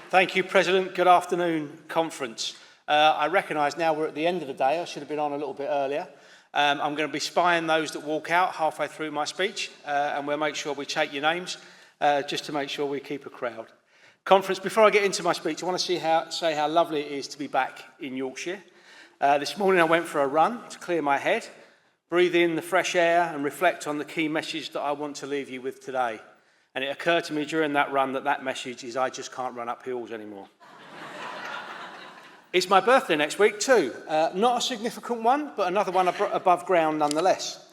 Thank you, President. Good afternoon, conference. I recognise now we're at the end of the day. I should have been on a little bit earlier. I'm going to be spying those that walk out halfway through my speech, and we'll make sure we take your names, just to make sure we keep a crowd. Conference, before I get into my speech, I want to say how lovely it is to be back in Yorkshire. This morning I went for a run to clear my head, breathe in the fresh air and reflect on the key message that I want to leave you with today. And it occurred to me during that run that message is I just can't run up hills anymore. It's my birthday next week too. Not a significant one, but another one above ground nonetheless.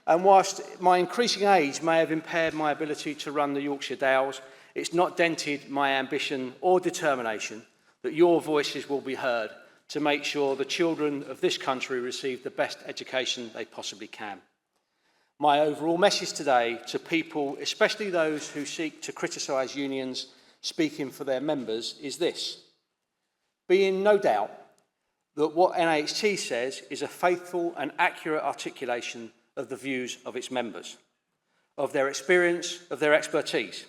And whilst my increasing age may have impaired my ability to run the Yorkshire Dales, it's not dented my ambition or determination that your voices will be heard to make sure the children of this country receive the best education they possibly can. My overall message today to people, especially those who seek to criticise unions speaking for their members, is this. Be in no doubt that what NAHT says is a faithful and accurate articulation of the views of its members, of their experience, of their expertise.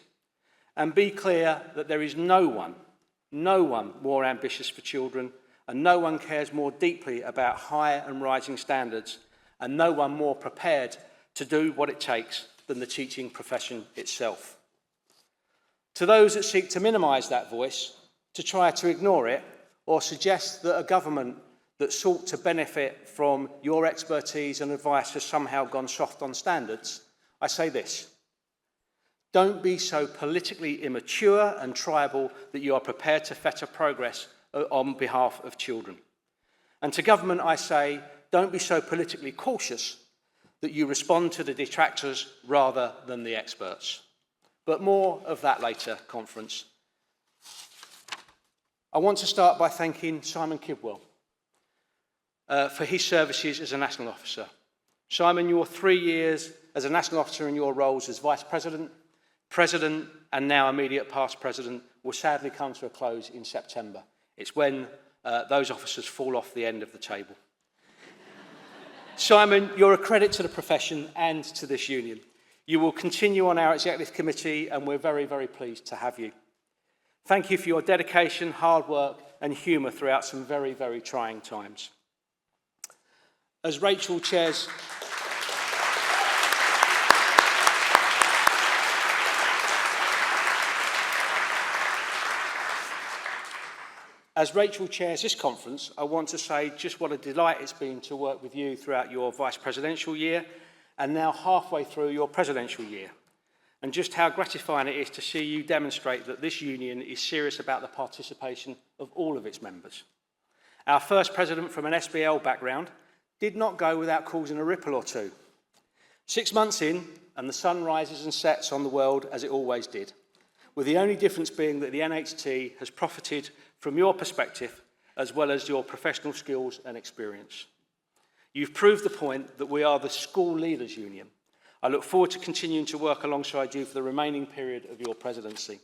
And be clear that there is no one more ambitious for children, and no one cares more deeply about higher and rising standards, and no one more prepared to do what it takes than the teaching profession itself. To those that seek to minimise that voice, to try to ignore it, or suggest that a government that sought to benefit from your expertise and advice has somehow gone soft on standards, I say this. Don't be so politically immature and tribal that you are prepared to fetter progress on behalf of children. And to government I say, don't be so politically cautious that you respond to the detractors rather than the experts. But more of that later, conference. I want to start by thanking Simon Kidwell for his services as a national officer. Simon, your 3 years as a national officer in your roles as Vice President, President and now immediate past President will sadly come to a close in September. It's when those officers fall off the end of the table. Simon, you're a credit to the profession and to this union. You will continue on our Executive Committee and we're very, very pleased to have you. Thank you for your dedication, hard work and humour throughout some very, very trying times. As Rachel chairs... As Rachel chairs this conference, I want to say just what a delight it's been to work with you throughout your vice presidential year and now halfway through your presidential year. And just how gratifying it is to see you demonstrate that this union is serious about the participation of all of its members. Our first president from an SBL background did not go without causing a ripple or two. 6 months in, and the sun rises and sets on the world as it always did, with the only difference being that the NHT has profited from your perspective as well as your professional skills and experience. You've proved the point that we are the school leaders union. I look forward to continuing to work alongside you for the remaining period of your presidency.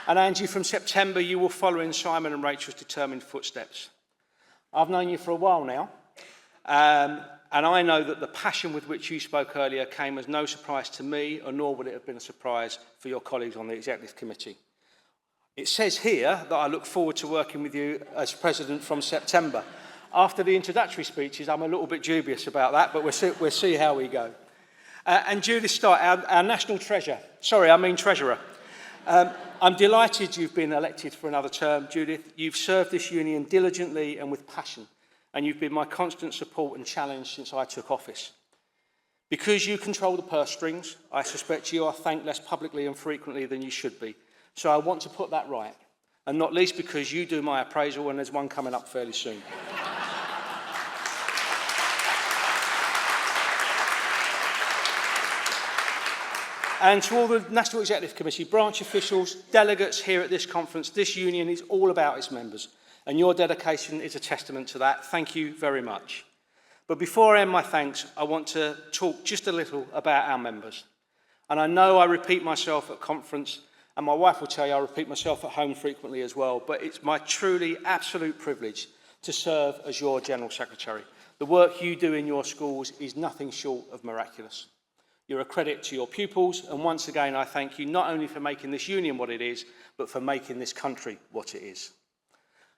And Angie, from September you will follow in Simon and Rachel's determined footsteps. I've known you for a while now. And I know that the passion with which you spoke earlier came as no surprise to me, or nor would it have been a surprise for your colleagues on the Executive Committee. It says here that I look forward to working with you as President from September. After the introductory speeches, I'm a little bit dubious about that, but we'll see how we go. And Judith Stott, our national treasurer. I'm delighted you've been elected for another term, Judith. You've served this union diligently and with passion. And you've been my constant support and challenge since I took office. Because you control the purse strings, I suspect you are thanked less publicly and frequently than you should be. So I want to put that right, and not least because you do my appraisal and there's one coming up fairly soon. And to all the National Executive Committee, branch officials, delegates here at this conference, this union is all about its members. And your dedication is a testament to that. Thank you very much. But before I end my thanks, I want to talk just a little about our members. And I know I repeat myself at conference, and my wife will tell you I repeat myself at home frequently as well, but it's my truly absolute privilege to serve as your General Secretary. The work you do in your schools is nothing short of miraculous. You're a credit to your pupils, and once again I thank you not only for making this union what it is, but for making this country what it is.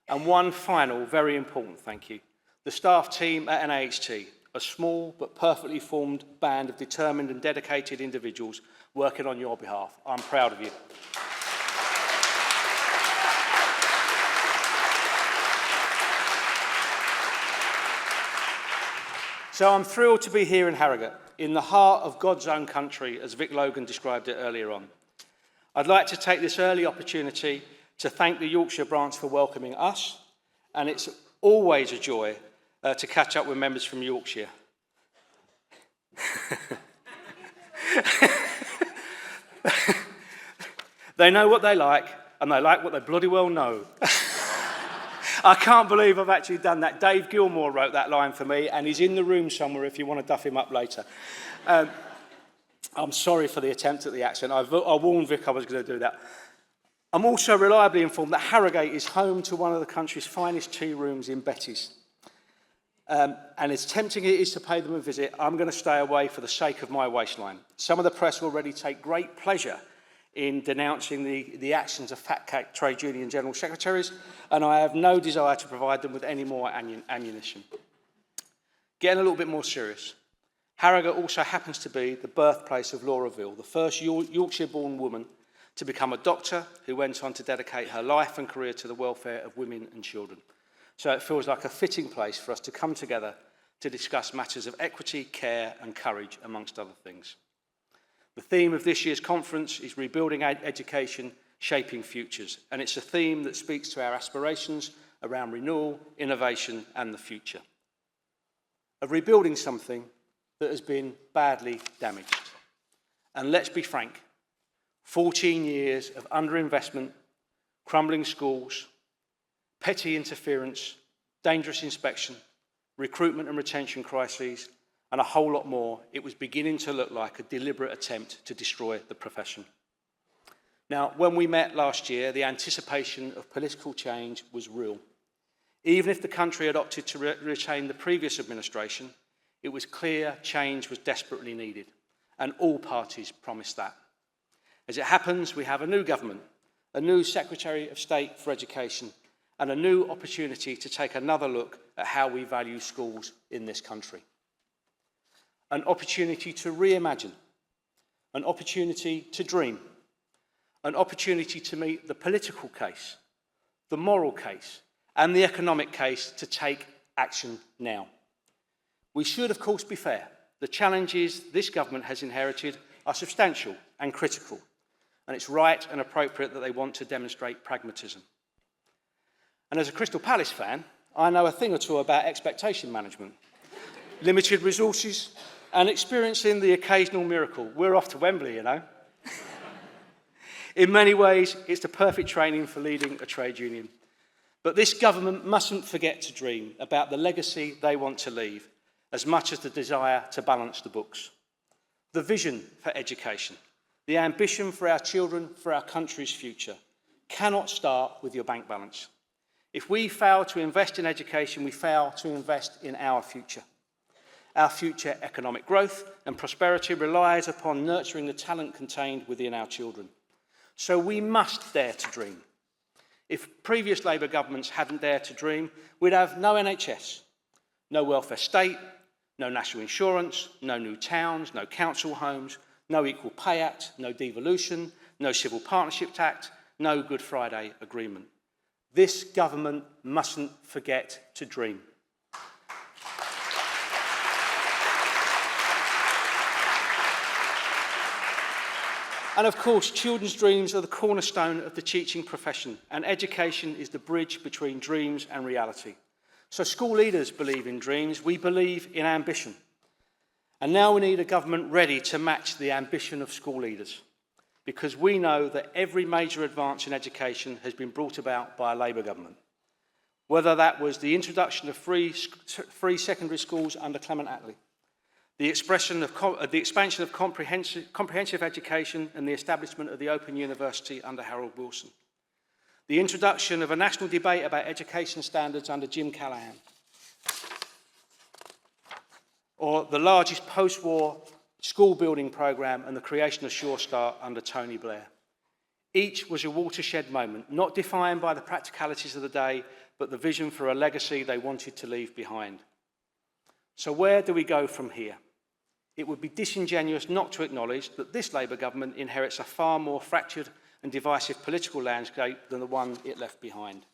And one final, very important thank you. The staff team at NAHT, a small but perfectly formed band of determined and dedicated individuals working on your behalf. I'm proud of you. So I'm thrilled to be here in Harrogate, in the heart of God's own country, as Vic Logan described it earlier on. I'd like to take this early opportunity to thank the Yorkshire branch for welcoming us, and it's always a joy to catch up with members from Yorkshire. They know what they like, and they like what they bloody well know. I can't believe I've actually done that. Dave Gilmore wrote that line for me, and he's in the room somewhere if you want to duff him up later. I'm sorry for the attempt at the accent. I warned Vic I was going to do that. I'm also reliably informed that Harrogate is home to one of the country's finest tea rooms in Betty's. And as tempting it is to pay them a visit, I'm going to stay away for the sake of my waistline. Some of the press already take great pleasure in denouncing the actions of fat cat trade union general secretaries, and I have no desire to provide them with any more ammunition. Getting a little bit more serious, Harrogate also happens to be the birthplace of Laura Veal, the first Yorkshire-born woman to become a doctor who went on to dedicate her life and career to the welfare of women and children. So it feels like a fitting place for us to come together to discuss matters of equity, care and courage, amongst other things. The theme of this year's conference is Rebuilding Education, Shaping Futures, and it's a theme that speaks to our aspirations around renewal, innovation and the future. Of rebuilding something that has been badly damaged. And let's be frank, 14 years of underinvestment, crumbling schools, petty interference, dangerous inspection, recruitment and retention crises, and a whole lot more, it was beginning to look like a deliberate attempt to destroy the profession. Now, when we met last year, the anticipation of political change was real. Even if the country had opted to retain the previous administration, it was clear change was desperately needed, and all parties promised that. As it happens, we have a new government, a new Secretary of State for Education, and a new opportunity to take another look at how we value schools in this country. An opportunity to reimagine, an opportunity to dream, an opportunity to meet the political case, the moral case, and the economic case to take action now. We should, of course, be fair. The challenges this government has inherited are substantial and critical, and it's right and appropriate that they want to demonstrate pragmatism. And as a Crystal Palace fan, I know a thing or two about expectation management, limited resources, and experiencing the occasional miracle. We're off to Wembley, you know. In many ways, it's the perfect training for leading a trade union. But this government mustn't forget to dream about the legacy they want to leave, as much as the desire to balance the books. The vision for education, the ambition for our children, for our country's future, cannot start with your bank balance. If we fail to invest in education, we fail to invest in our future. Our future economic growth and prosperity relies upon nurturing the talent contained within our children. So we must dare to dream. If previous Labour governments hadn't dared to dream, we'd have no NHS, no welfare state, no national insurance, no new towns, no council homes, no Equal Pay Act, no devolution, no Civil Partnership Act, no Good Friday Agreement. This government mustn't forget to dream. And of course, children's dreams are the cornerstone of the teaching profession, and education is the bridge between dreams and reality. So school leaders believe in dreams, we believe in ambition. And now we need a government ready to match the ambition of school leaders, because we know that every major advance in education has been brought about by a Labour government. Whether that was the introduction of free secondary schools under Clement Attlee, the expansion of comprehensive education and the establishment of the Open University under Harold Wilson, the introduction of a national debate about education standards under Jim Callaghan, or the largest post-war school building programme and the creation of Sure Start under Tony Blair. Each was a watershed moment, not defined by the practicalities of the day, but the vision for a legacy they wanted to leave behind. So where do we go from here? It would be disingenuous not to acknowledge that this Labour government inherits a far more fractured and divisive political landscape than the one it left behind.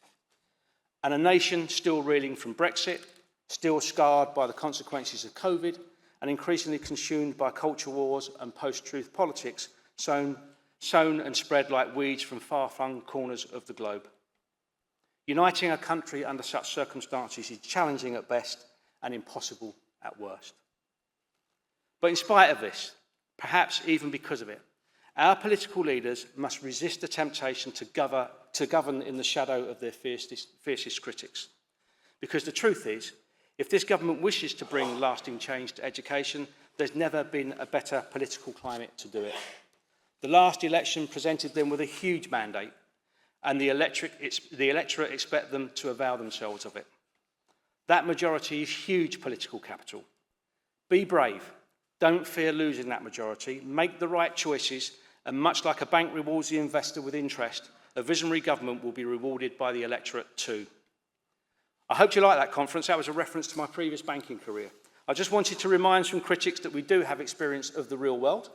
And a nation still reeling from Brexit, still scarred by the consequences of COVID, and increasingly consumed by culture wars and post-truth politics, sown and spread like weeds from far-flung corners of the globe. Uniting a country under such circumstances is challenging at best and impossible at worst. But in spite of this, perhaps even because of it, our political leaders must resist the temptation to govern in the shadow of their fiercest critics. Because the truth is, if this government wishes to bring lasting change to education, there's never been a better political climate to do it. The last election presented them with a huge mandate, and the electorate expect them to avail themselves of it. That majority is huge political capital. Be brave. Don't fear losing that majority. Make the right choices, and much like a bank rewards the investor with interest, a visionary government will be rewarded by the electorate too. I hope you like that conference. That was a reference to my previous banking career. I just wanted to remind some critics that we do have experience of the real world.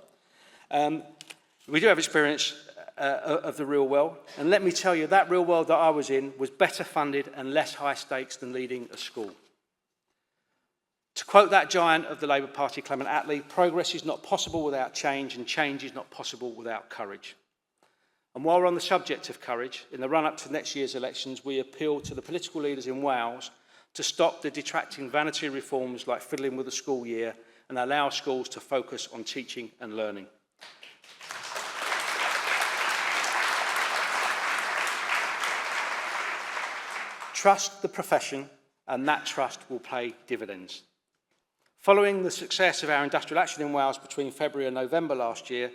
We do have experience of the real world. And let me tell you, that real world that I was in was better funded and less high stakes than leading a school. To quote that giant of the Labour Party, Clement Attlee, progress is not possible without change, and change is not possible without courage. And while we're on the subject of courage, in the run-up to next year's elections, we appeal to the political leaders in Wales to stop the detracting vanity reforms like fiddling with the school year and allow schools to focus on teaching and learning. Trust the profession, and that trust will pay dividends. Following the success of our industrial action in Wales between February and November last year,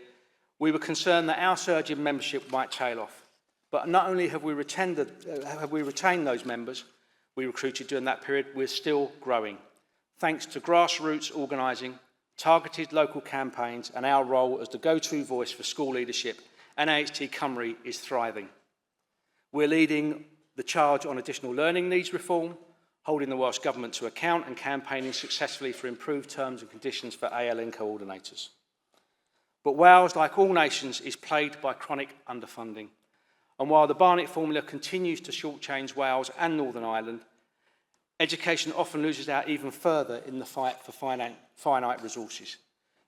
we were concerned that our surge in membership might tail off. But not only have we retained those members we recruited during that period, we're still growing. Thanks to grassroots organising, targeted local campaigns, and our role as the go-to voice for school leadership, NAHT Cymru is thriving. We're leading the charge on additional learning needs reform, holding the Welsh Government to account and campaigning successfully for improved terms and conditions for ALN coordinators. But Wales, like all nations, is plagued by chronic underfunding. And while the Barnett formula continues to shortchange Wales and Northern Ireland, education often loses out even further in the fight for finite resources.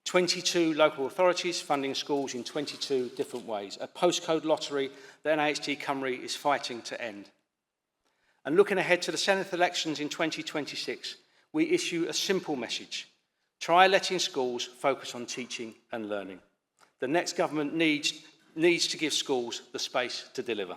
22 local authorities funding schools in 22 different ways, a postcode lottery that NAHT Cymru is fighting to end. And looking ahead to the Senate elections in 2026, we issue a simple message. Try letting schools focus on teaching and learning. The next government needs to give schools the space to deliver.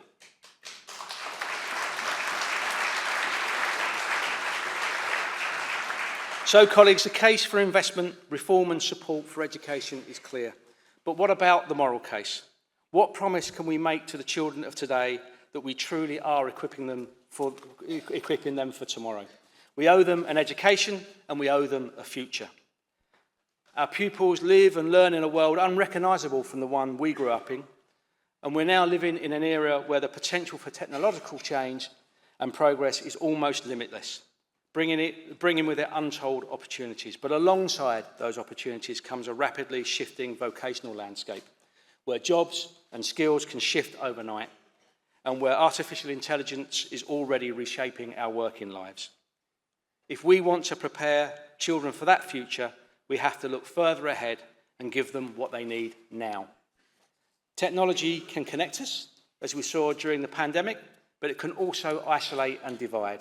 So, colleagues, the case for investment, reform and support for education is clear. But what about the moral case? What promise can we make to the children of today that we truly are equipping them for tomorrow? We owe them an education and we owe them a future. Our pupils live and learn in a world unrecognisable from the one we grew up in, and we're now living in an era where the potential for technological change and progress is almost limitless, bringing with it untold opportunities. But alongside those opportunities comes a rapidly shifting vocational landscape, where jobs and skills can shift overnight, and where artificial intelligence is already reshaping our working lives. If we want to prepare children for that future, we have to look further ahead and give them what they need now. Technology can connect us, as we saw during the pandemic, but it can also isolate and divide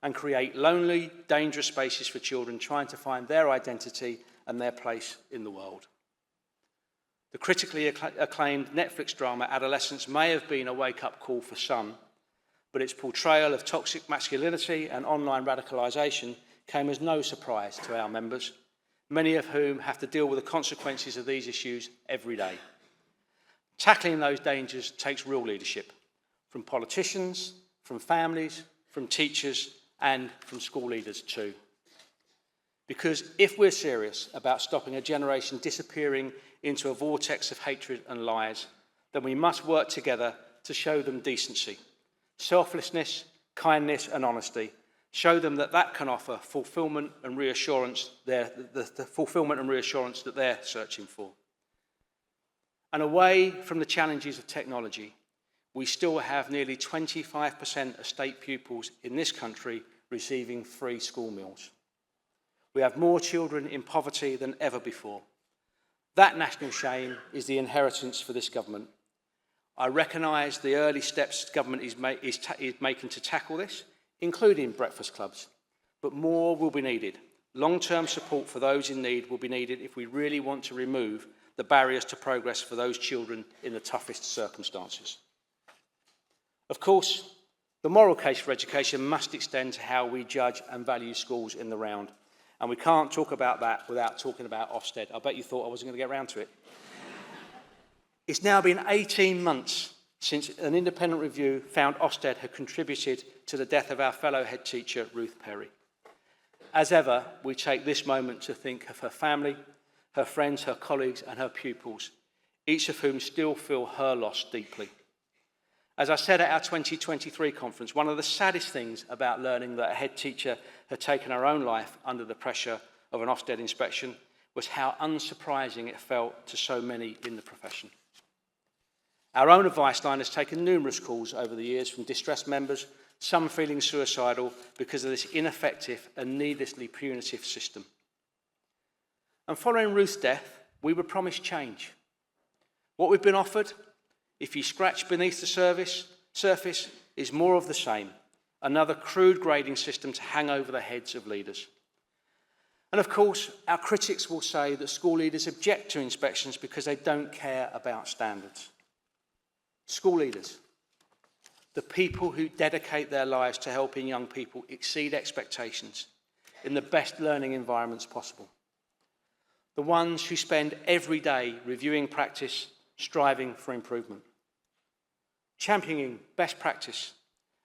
and create lonely, dangerous spaces for children trying to find their identity and their place in the world. The critically acclaimed Netflix drama Adolescence may have been a wake-up call for some, but its portrayal of toxic masculinity and online radicalisation came as no surprise to our members, many of whom have to deal with the consequences of these issues every day. Tackling those dangers takes real leadership, from politicians, from families, from teachers, and from school leaders too. Because if we're serious about stopping a generation disappearing into a vortex of hatred and lies, then we must work together to show them decency, selflessness, kindness and honesty. Show them that that can offer fulfilment and reassurance, the fulfilment and reassurance that they're searching for. And away from the challenges of technology, we still have nearly 25% of state pupils in this country receiving free school meals. We have more children in poverty than ever before. That national shame is the inheritance for this government. I recognise the early steps the government is making to tackle this, including breakfast clubs, but more will be needed. Long-term support for those in need will be needed if we really want to remove the barriers to progress for those children in the toughest circumstances. Of course, the moral case for education must extend to how we judge and value schools in the round, and we can't talk about that without talking about Ofsted. I bet you thought I wasn't going to get around to it. It's now been 18 months since an independent review found Ofsted had contributed to the death of our fellow head teacher, Ruth Perry. As ever, we take this moment to think of her family, her friends, her colleagues and her pupils, each of whom still feel her loss deeply. As I said at our 2023 conference, one of the saddest things about learning that a head teacher had taken her own life under the pressure of an Ofsted inspection was how unsurprising it felt to so many in the profession. Our own advice line has taken numerous calls over the years from distressed members, some feeling suicidal because of this ineffective and needlessly punitive system. And following Ruth's death, we were promised change. What we've been offered, if you scratch beneath the surface, is more of the same, another crude grading system to hang over the heads of leaders. And of course, our critics will say that school leaders object to inspections because they don't care about standards. School leaders, the people who dedicate their lives to helping young people exceed expectations in the best learning environments possible. The ones who spend every day reviewing practice, striving for improvement, championing best practice,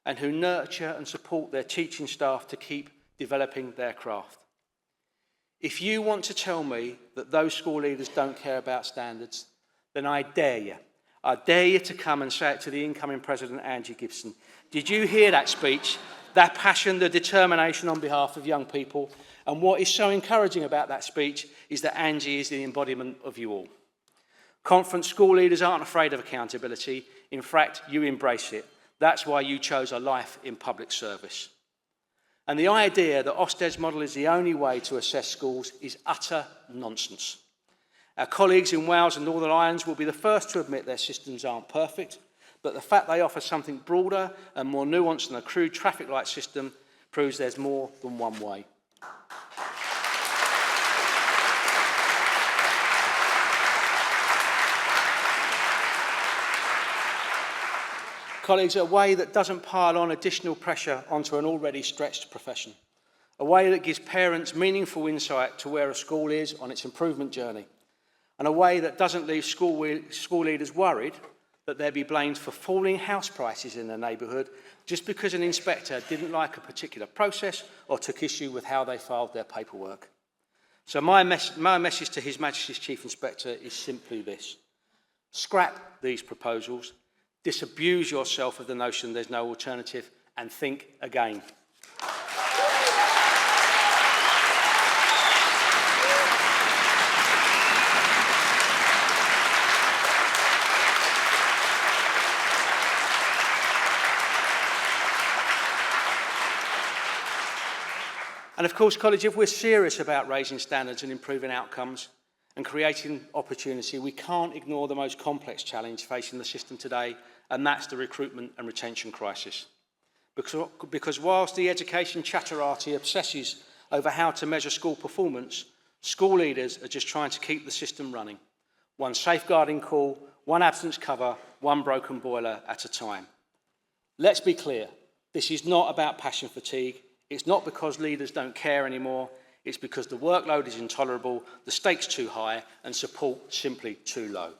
and who nurture and support their teaching staff to keep developing their craft. If you want to tell me that those school leaders don't care about standards, then I dare you. I dare you to come and say it to the incoming President, Angie Gibson. Did you hear that speech? That passion, the determination on behalf of young people. And what is so encouraging about that speech is that Angie is the embodiment of you all. Conference school leaders aren't afraid of accountability. In fact, you embrace it. That's why you chose a life in public service. And the idea that Ofsted's model is the only way to assess schools is utter nonsense. Our colleagues in Wales and Northern Ireland will be the first to admit their systems aren't perfect, but the fact they offer something broader and more nuanced than a crude traffic light system proves there's more than one way. Colleagues, a way that doesn't pile on additional pressure onto an already stretched profession. A way that gives parents meaningful insight to where a school is on its improvement journey. And a way that doesn't leave school leaders worried that they'll be blamed for falling house prices in their neighbourhood just because an inspector didn't like a particular process or took issue with how they filed their paperwork. So my message to His Majesty's Chief Inspector is simply this. Scrap these proposals, disabuse yourself of the notion there's no alternative, and think again. And of course, colleagues, if we're serious about raising standards and improving outcomes and creating opportunity, we can't ignore the most complex challenge facing the system today, and that's the recruitment and retention crisis. Because whilst the education chatterati obsesses over how to measure school performance, school leaders are just trying to keep the system running. One safeguarding call, one absence cover, one broken boiler at a time. Let's be clear, this is not about passion fatigue. It's not because leaders don't care anymore. It's because the workload is intolerable, the stakes too high, and support simply too low.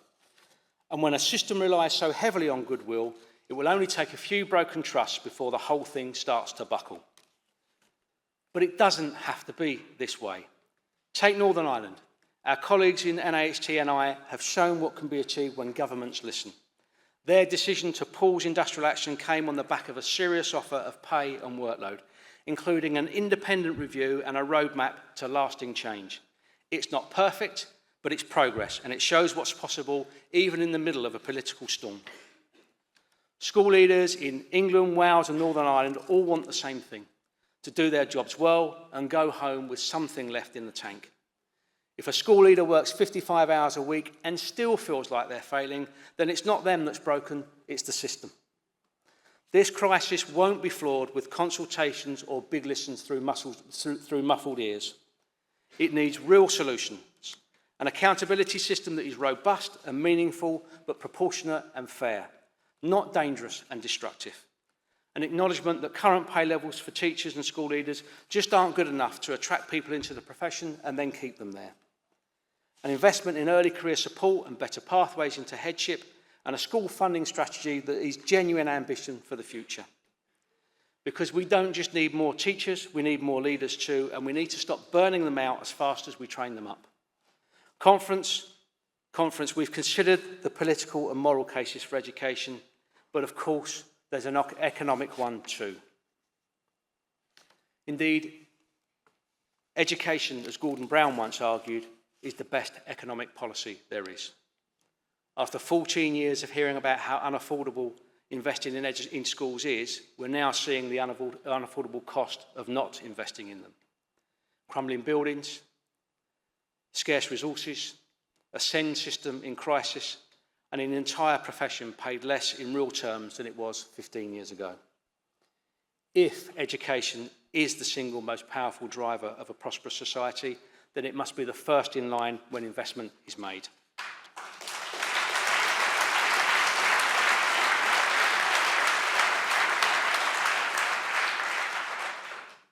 And when a system relies so heavily on goodwill, it will only take a few broken trusts before the whole thing starts to buckle. But it doesn't have to be this way. Take Northern Ireland. Our colleagues in NAHT and I have shown what can be achieved when governments listen. Their decision to pause industrial action came on the back of a serious offer of pay and workload, including an independent review and a roadmap to lasting change. It's not perfect, but it's progress, and it shows what's possible even in the middle of a political storm. School leaders in England, Wales and Northern Ireland all want the same thing: to do their jobs well and go home with something left in the tank. If a school leader works 55 hours a week and still feels like they're failing, then it's not them that's broken, it's the system. This crisis won't be flawed with consultations or big listens through muffled ears. It needs real solutions, an accountability system that is robust and meaningful, but proportionate and fair, not dangerous and destructive. An acknowledgement that current pay levels for teachers and school leaders just aren't good enough to attract people into the profession and then keep them there. An investment in early career support and better pathways into headship, and a school funding strategy that is genuine ambition for the future. Because we don't just need more teachers, we need more leaders too, and we need to stop burning them out as fast as we train them up. Conference, we've considered the political and moral cases for education, but of course, there's an economic one too. Indeed, education, as Gordon Brown once argued, is the best economic policy there is. After 14 years of hearing about how unaffordable investing in schools is, we're now seeing the unaffordable cost of not investing in them. Crumbling buildings, scarce resources, a SEND system in crisis, and an entire profession paid less in real terms than it was 15 years ago. If education is the single most powerful driver of a prosperous society, then it must be the first in line when investment is made.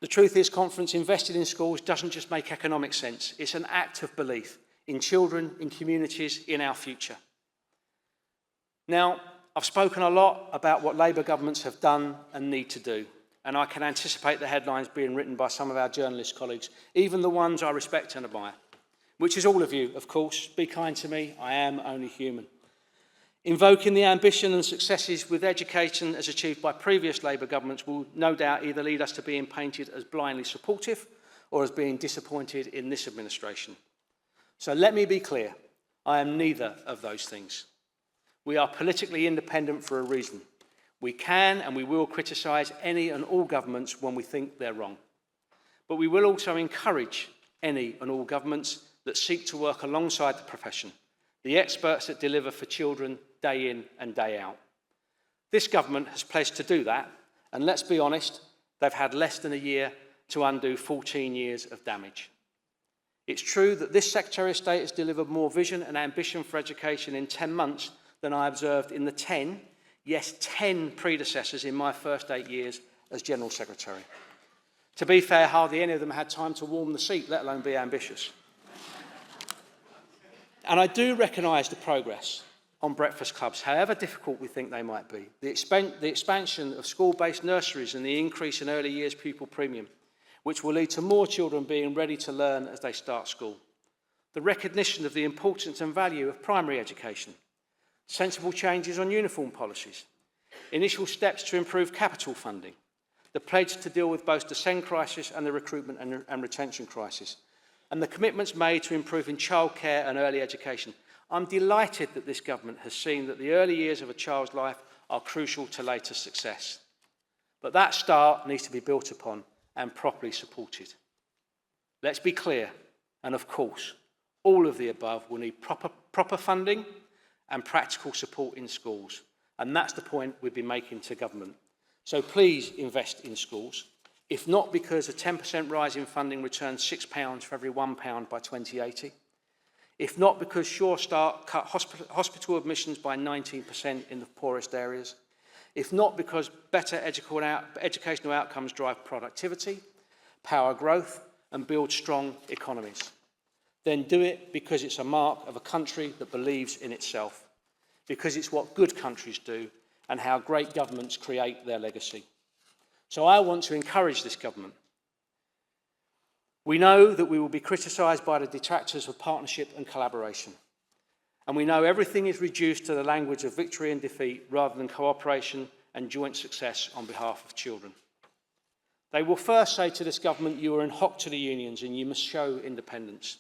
The truth is, Conference, invested in schools doesn't just make economic sense. It's an act of belief in children, in communities, in our future. Now, I've spoken a lot about what Labour governments have done and need to do, and I can anticipate the headlines being written by some of our journalist colleagues, even the ones I respect and admire, which is all of you, of course. Be kind to me, I am only human. Invoking the ambition and successes with education as achieved by previous Labour governments will no doubt either lead us to being painted as blindly supportive or as being disappointed in this administration. So let me be clear, I am neither of those things. We are politically independent for a reason. We can and we will criticise any and all governments when we think they're wrong. But we will also encourage any and all governments that seek to work alongside the profession, the experts that deliver for children day in and day out. This government has pledged to do that, and let's be honest, they've had less than a year to undo 14 years of damage. It's true that this Secretary of State has delivered more vision and ambition for education in 10 months than I observed in the 10 predecessors in my first 8 years as General Secretary. To be fair, hardly any of them had time to warm the seat, let alone be ambitious. And I do recognise the progress on breakfast clubs, however difficult we think they might be. The expansion of school-based nurseries and the increase in early years pupil premium, which will lead to more children being ready to learn as they start school. The recognition of the importance and value of primary education. Sensible changes on uniform policies. Initial steps to improve capital funding. The pledge to deal with both the SEND crisis and the recruitment and retention crisis. And the commitments made to improving childcare and early education. I'm delighted that this government has seen that the early years of a child's life are crucial to later success. But that start needs to be built upon and properly supported. Let's be clear, and of course, all of the above will need proper funding and practical support in schools. And that's the point we've been making to government. So please invest in schools. If not because a 10% rise in funding returns £6 for every £1 by 2080. If not because Sure Start cut hospital admissions by 19% in the poorest areas. If not because better educational outcomes drive productivity, power growth, and build strong economies. Then do it because it's a mark of a country that believes in itself, because it's what good countries do and how great governments create their legacy. So I want to encourage this government We know that we will be criticised by the detractors of partnership and collaboration. And we know everything is reduced to the language of victory and defeat rather than cooperation and joint success on behalf of children. They will first say to this government, you are in hock to the unions and you must show independence.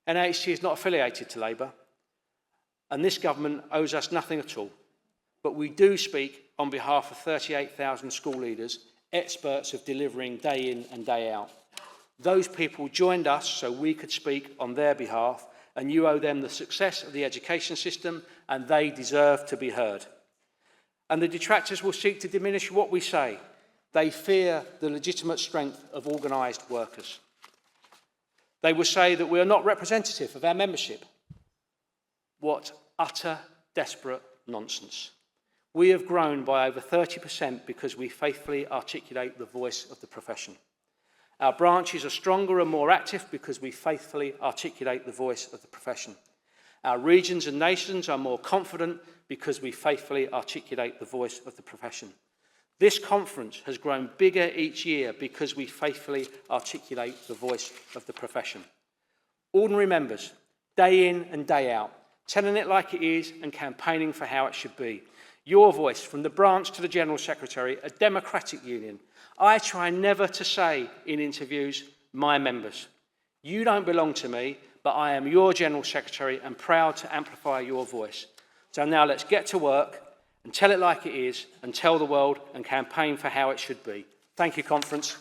NAHT is not affiliated to Labour, and this government owes us nothing at all. But we do speak on behalf of 38,000 school leaders, experts of delivering day in and day out. Those people joined us so we could speak on their behalf, and you owe them the success of the education system, and they deserve to be heard. And the detractors will seek to diminish what we say. They fear the legitimate strength of organised workers. They will say that we are not representative of our membership. What utter, desperate nonsense. We have grown by over 30% because we faithfully articulate the voice of the profession. Our branches are stronger and more active because we faithfully articulate the voice of the profession. Our regions and nations are more confident because we faithfully articulate the voice of the profession. This conference has grown bigger each year because we faithfully articulate the voice of the profession. Ordinary members, day in and day out, telling it like it is and campaigning for how it should be. Your voice, from the branch to the General Secretary, a democratic union. I try never to say in interviews, my members. You don't belong to me, but I am your General Secretary and proud to amplify your voice. So now let's get to work and tell it like it is and tell the world and campaign for how it should be. Thank you, Conference.